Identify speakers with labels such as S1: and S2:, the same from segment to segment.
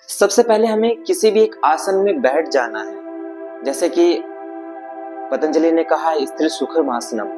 S1: सबसे पहले हमें किसी भी एक आसन में बैठ जाना है। जैसे कि पतंजलि ने कहा है स्थिर सुखम आसनम।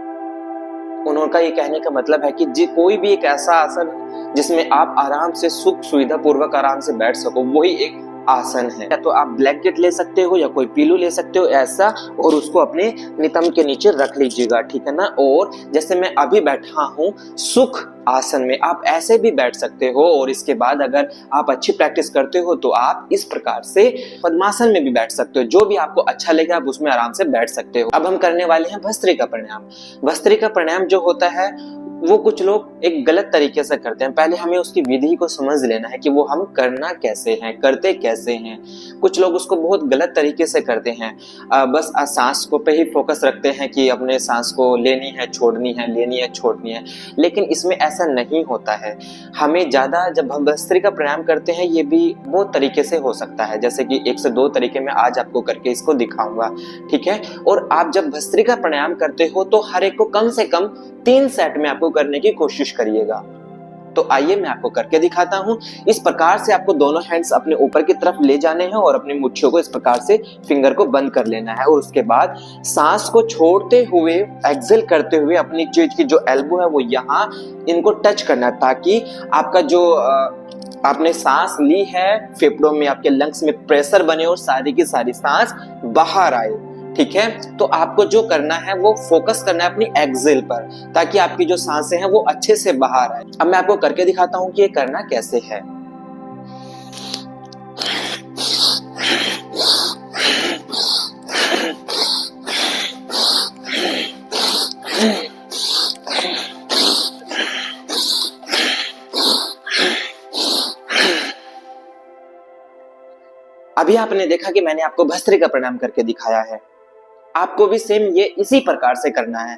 S1: उनका ये कहने का मतलब है कि कोई भी एक ऐसा आसन जिसमें आप आराम से सुख सुविधा पूर्वक आराम से बैठ सको, वही एक आसन है। तो आप ब्लैंकेट ले सकते हो या कोई पिलो ले सकते हो ऐसा, और उसको अपने नितंब के नीचे रख लीजिएगा, ठीक है ना। और जैसे मैं अभी बैठा हूँ सुख आसन में, आप ऐसे भी बैठ सकते हो। और इसके बाद अगर आप अच्छी प्रैक्टिस करते हो तो आप इस प्रकार से पद्मासन में भी बैठ सकते हो। जो भी आपको अच्छा लगे आप उसमें आराम से बैठ सकते हो। अब हम करने वाले हैं भस्त्रिका प्राणायाम। भस्त्रिका प्राणायाम जो होता है वो कुछ लोग एक गलत तरीके से करते हैं। पहले हमें उसकी विधि को समझ लेना है कि वो हम करना कैसे हैं, करते कैसे हैं। कुछ लोग उसको बहुत गलत तरीके से करते हैं। बस सांस को पे ही फोकस रखते हैं कि अपने सांस को लेनी है छोड़नी है, लेनी है छोड़नी है। लेकिन इसमें ऐसा नहीं होता है। हमें ज्यादा जब हम भस्त्रिका प्राणायाम करते हैं, ये भी बहुत तरीके से हो सकता है। जैसे कि 1 से 2 तरीके में आज आपको करके इसको दिखाऊंगा, ठीक है। और आप जब भस्त्रिका प्राणायाम करते हो तो हर एक को कम से कम 3 सेट में आपको करने की कोशिश करिएगा। तो आइए मैं आपको करके दिखाता हूं। इस प्रकार से आपको दोनों हैंड्स अपने ऊपर की तरफ ले जाने हैं और अपनी मुट्ठियों को इस प्रकार से फिंगर को बंद कर लेना है। और उसके बाद सांस को छोड़ते हुए एक्सेल करते हुए अपनी चीज की जो एल्बो है वो यहाँ इनको टच करना है, ताकि आपका जो आपने सांस ली है फेफड़ों में, आपके लंग्स में प्रेशर बने और सारी की सारी सांस बाहर आए, ठीक है। तो आपको जो करना है वो फोकस करना है अपनी एक्सेल पर, ताकि आपकी जो सांसें हैं वो अच्छे से बाहर आए। अब मैं आपको करके दिखाता हूं कि ये करना कैसे है। अभी आपने देखा कि मैंने आपको भस्त्रिका प्राणायाम करके दिखाया है। आपको भी सेम ये इसी प्रकार से करना है।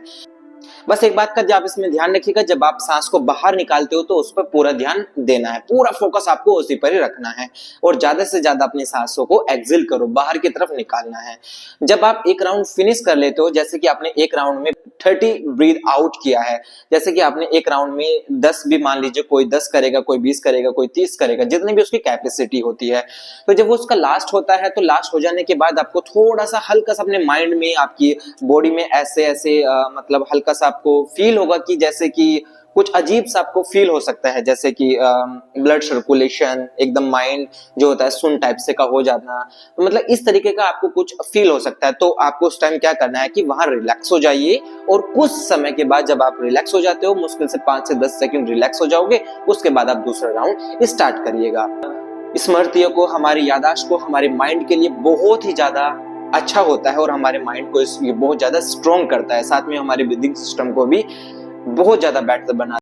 S1: बस एक बात का आप इसमें ध्यान रखिएगा, जब आप सांस को बाहर निकालते हो तो उस पर पूरा ध्यान देना है, पूरा फोकस आपको उसी पर ही रखना है। और ज्यादा से ज्यादा अपनी सांसों को एक्सेल करो, बाहर की तरफ निकालना है। जब आप एक राउंड फिनिश कर लेते हो, जैसे कि आपने एक राउंड में 30 ब्रीथ आउट किया है, जैसे कि आपने एक राउंड में 10 भी मान लीजिए, कोई 10 करेगा, कोई 20 करेगा, कोई 30 करेगा, जितनी भी उसकी कैपेसिटी होती है। तो जब वो उसका लास्ट होता है तो लास्ट हो जाने के बाद आपको थोड़ा सा हल्का सा अपने माइंड में, आपकी बॉडी में ऐसे ऐसे मतलब हल्का सा आपको फील होगा कि जैसे कि कुछ अजीब सा आपको फील हो सकता है, जैसे कि ब्लड सर्कुलेशन एकदम माइंड जो होता है सुन टाइप से का हो जाना, तो मतलब इस तरीके का आपको कुछ फील हो सकता है। तो आपको उस टाइम क्या करना है कि वहां रिलैक्स हो जाइए, और कुछ समय के बाद जब आप रिलैक्स हो जाते हो, मुश्किल से 5 से 10 सेकंड रिलैक्स हो जाओगे, उसके बाद आप दूसरा राउंड स्टार्ट करिएगा। स्मृतियों को, हमारी याददाश्त को, हमारे माइंड के लिए बहुत ही ज्यादा अच्छा होता है और हमारे माइंड को ये बहुत ज्यादा स्ट्रॉन्ग करता है। साथ में हमारे ब्रीदिंग सिस्टम को भी बहुत ज्यादा बेटर बना